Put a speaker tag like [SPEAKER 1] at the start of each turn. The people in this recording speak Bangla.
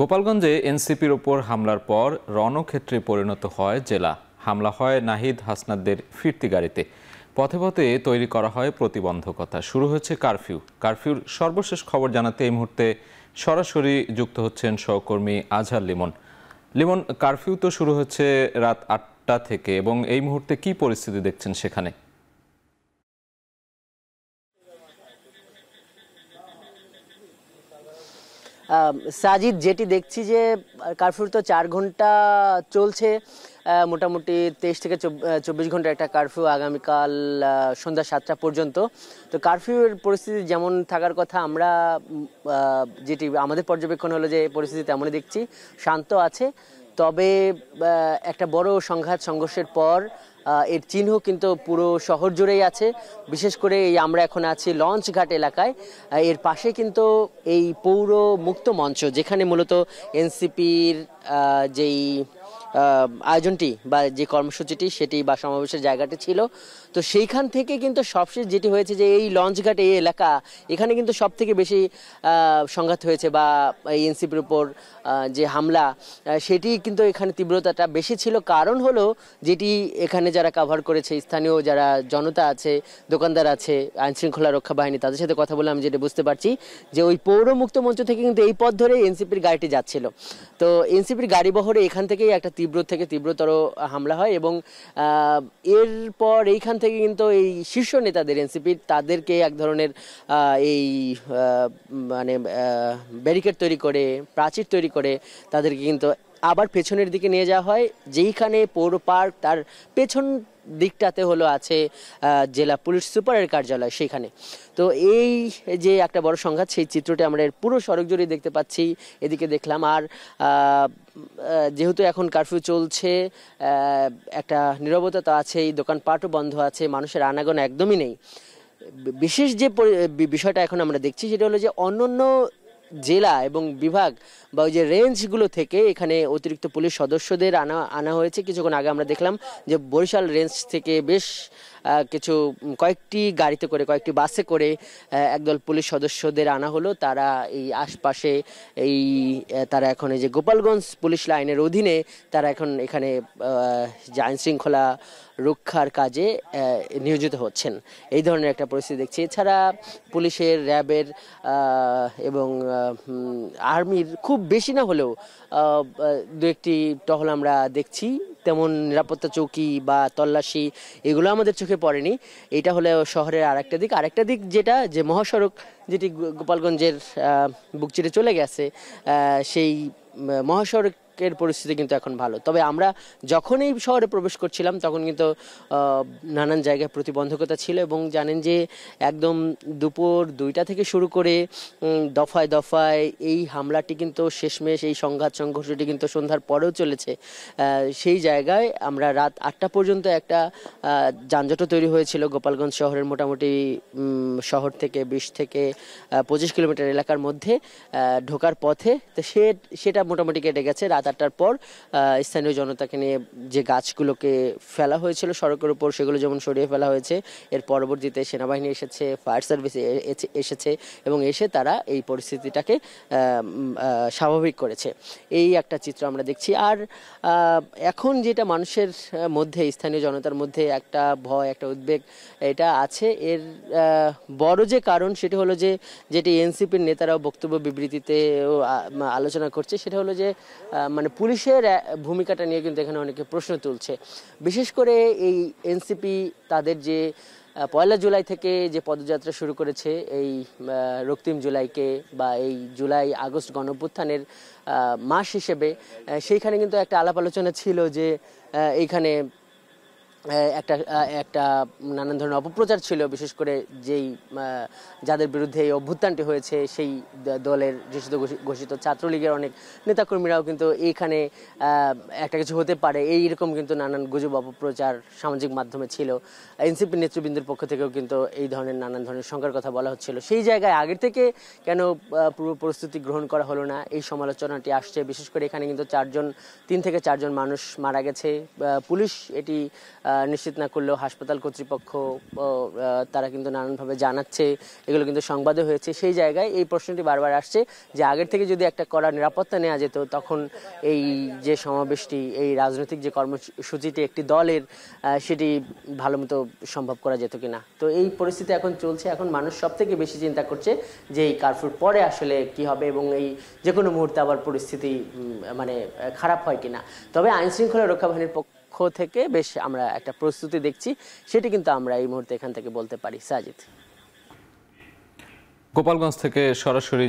[SPEAKER 1] গোপালগঞ্জে এনসিপির ওপর হামলার পর রণক্ষেত্রে পরিণত হয় জেলা। হামলা হয় নাহিদ হাসনাতদের ফিরতি গাড়িতে। পথে পথে তৈরি করা হয় প্রতিবন্ধকতা। শুরু হয়েছে কারফিউর সর্বশেষ খবর জানাতে এই মুহূর্তে সরাসরি যুক্ত হচ্ছেন সহকর্মী আজহার লিমন। কারফিউ তো শুরু হচ্ছে রাত ৮টা থেকে, এবং এই মুহূর্তে কি পরিস্থিতি দেখছেন সেখানে?
[SPEAKER 2] সাজিদ, যেটি দেখছি যে কারফিউ তো 4 ঘন্টা চলছে। মোটামুটি 23 থেকে 24 ঘন্টা একটা কারফিউ, আগামীকাল সন্ধ্যা 7টা পর্যন্ত। তো কারফিউয়ের পরিস্থিতি যেমন থাকার কথা, আমরা যেটি আমাদের পর্যবেক্ষণ হলো যে পরিস্থিতি তেমনই দেখছি, শান্ত আছে। তবে একটা বড় সংঘর্ষের পর এর চিহ্ন কিন্তু পুরো শহর জুড়েই আছে। বিশেষ করে এই আমরা এখন আছি লঞ্চঘাট এলাকায়। এর পাশে কিন্তু এই পৌর মুক্ত মঞ্চ, যেখানে মূলত এনসিপির যেই আয়োজনটি বা যে কর্মসূচিটি সেটি বা সমাবেশের জায়গাটি ছিল, তো সেইখান থেকে কিন্তু সবশেষ যেটি হয়েছে যে এই লঞ্চঘাট এই এলাকা, এখানে কিন্তু সব থেকে বেশি সংঘাত হয়েছে বা এই এনসিপির উপর যে হামলা, সেটি কিন্তু এখানে তীব্রতাটা বেশি ছিল। কারণ হলো যেটি এখানে যারা কাভার করেছে, স্থানীয় যারা জনতা আছে, দোকানদার আছে, আইনশৃঙ্খলা রক্ষা বাহিনী, তাদের সাথে কথা বলে আমি যেটা বুঝতে পারছি যে ওই পৌর মুক্ত মঞ্চ থেকে কিন্তু এই পথ ধরে এনসিপির গাড়িটি যাচ্ছিল। তো এনসিপির গাড়ি বহরে এখান থেকেই একটা তীব্র থেকে তীব্রতর হামলা হয়, এবং এরপর এইখান থেকে কিন্তু এই শীর্ষ নেতাদের এনসিপির তাদেরকে এক ধরনের এই মানে ব্যারিকেড তৈরি করে, প্রাচীর তৈরি করে তাদেরকে কিন্তু আবার পেছনের দিকে নিয়ে যাওয়া হয়, যেইখানে পৌর পার্ক, তার পেছন দিকটাতে হলো আছে জেলা পুলিশ সুপারের কার্যালয়, সেখানে। তো এই যে একটা বড় সংঘাত, সেই চিত্রটি আমরা পুরো সড়ক জুড়ে দেখতে পাচ্ছি। এদিকে দেখলাম। আর যেহেতু এখন কারফিউ চলছে, একটা নীরবতা তো আছেই, দোকানপাটও বন্ধ আছে, মানুষের আনাগোনা একদমই নেই। বিশেষ যে বিষয়টা এখন আমরা দেখছি সেটা হলো যে অন্যান্য জেলা এবং বিভাগ বা ওই যে রেঞ্জগুলো থেকে এখানে অতিরিক্ত পুলিশ সদস্যদের আনা হয়েছে। কিছুক্ষণ আগে আমরা দেখলাম যে বরিশাল রেঞ্জ থেকে বেশ কয়েকটি গাড়িতে করে, কয়েকটি বাসে করে একদল পুলিশ সদস্যদের আনা হলো। তারা এই আশপাশে তারা এখন এই যে গোপালগঞ্জ পুলিশ লাইনের অধীনে তারা এখন এখানে আইন শৃঙ্খলা রক্ষার কাজে নিয়োজিত হচ্ছেন। এই ধরনের একটা পরিস্থিতি দেখছি। এছাড়া পুলিশের, র্যাবের এবং আর্মির খুব বেশি না হলেও দু একটি টহল আমরা দেখছি। তেমন নিরাপত্তা চৌকি বা তল্লাশি এগুলো আমাদের চোখে পড়েনি। এটা হলো শহরের আরেকটা দিক যেটা যে মহাসড়ক, যেটি গোপালগঞ্জের বুক চিরে চলে গেছে, সেই মহাসড়কের পরিস্থিতি কিন্তু এখন ভালো। তবে আমরা যখন এই শহরে প্রবেশ করছিলাম তখন কিন্তু নানান জায়গায় প্রতিবন্ধকতা ছিল, এবং জানেন যে একদম দুপুর 2টা থেকে শুরু করে দফায় দফায় এই হামলাটি কিন্তু শেষমেশ, এই সংঘর্ষটি কিন্তু সন্ধ্যার পরেও চলেছে। সেই জায়গায় আমরা রাত 8টা পর্যন্ত একটা যানজটও তৈরি হয়েছিল গোপালগঞ্জ শহরের মোটামুটি শহর থেকে 20 থেকে 25 কিলোমিটার এলাকার মধ্যে ঢোকার পথে। তো সেটা মোটামুটি কেটে গেছে। রাত 8টার পর স্থানীয় জনতাকে নিয়ে যে গাছগুলোকে ফেলা হয়েছিল সড়কের উপর, সেগুলো যেমন সরিয়ে ফেলা হয়েছে। এর পরবর্তীতে সেনাবাহিনী এসেছে, ফায়ার সার্ভিস এসেছে, এবং এসে তারা এই পরিস্থিতিটাকে স্বাভাবিক করেছে। এই একটা চিত্র আমরা দেখছি। আর এখন যেটা মানুষের মধ্যে, স্থানীয় জনতার মধ্যে একটা ভয়, একটা উদ্বেগ এটা আছে। এর বড় যে কারণ সেটা হলো যে যেটি এনসিপির নেতারাও বক্তব্য বিবৃতিতে আলোচনা করছে, সেটা হলো যে মানে পুলিশের ভূমিকাটা নিয়ে কিন্তু এখানে অনেকে প্রশ্ন তুলছে। বিশেষ করে এই এনসিপি তাদের যে 1 জুলাই থেকে যে পদযাত্রা শুরু করেছে, এই রক্তিম জুলাইকে বা এই জুলাই আগস্ট গণঅভ্যুত্থানের মাস হিসেবে, সেইখানে কিন্তু একটা আলাপ আলোচনা ছিল যে এইখানে একটা নানান ধরনের অপপ্রচার ছিল। বিশেষ করে যাদের বিরুদ্ধে এই অভ্যুত্থানটি হয়েছে, সেই দলের ঘোষিত ছাত্রলীগের অনেক নেতাকর্মীরাও কিন্তু এইখানে একটা কিছু হতে পারে এইরকম কিন্তু নানান গুজব, অপপ্রচার সামাজিক মাধ্যমে ছিল। এনসিপি নেতৃবৃন্দের পক্ষ থেকেও কিন্তু এই ধরনের নানান ধরনের সংখ্যার কথা বলা হচ্ছিল। সেই জায়গায় আগের থেকে কেন পূর্ব প্রস্তুতি গ্রহণ করা হলো না, এই সমালোচনাটি আসছে। বিশেষ করে এখানে কিন্তু 3 থেকে 4 জন মানুষ মারা গেছে। পুলিশ এটি নিশ্চিত না করলেও হাসপাতাল কর্তৃপক্ষ তারা কিন্তু নানানভাবে জানাচ্ছে, এগুলো কিন্তু সংবাদে হয়েছে। সেই জায়গায় এই প্রশ্নটি বারবার আসছে যে আগের থেকে যদি একটা কড়া নিরাপত্তা নেওয়া যেত, তখন এই যে সমাবেশটি, এই রাজনৈতিক যে কর্মসূচিটি একটি দলের, সেটি ভালো মতো সম্ভব করা যেত কিনা। তো এই পরিস্থিতি এখন চলছে। এখন মানুষ সব থেকে বেশি চিন্তা করছে যে এই কারফিউর পরে আসলে কি হবে এবং এই যে কোনো মুহূর্তে আবার পরিস্থিতি মানে খারাপ হয় কিনা। তবে আইন শৃঙ্খলা রক্ষা বাহিনীর পক্ষ থেকে বেশ আমরা একটা প্রস্তুতি দেখছি, সেটি কিন্তু আমরা এই মুহূর্তে এখান থেকে বলতে পারি। সাজিদ।
[SPEAKER 1] গোপালগঞ্জ থেকে সরাসরি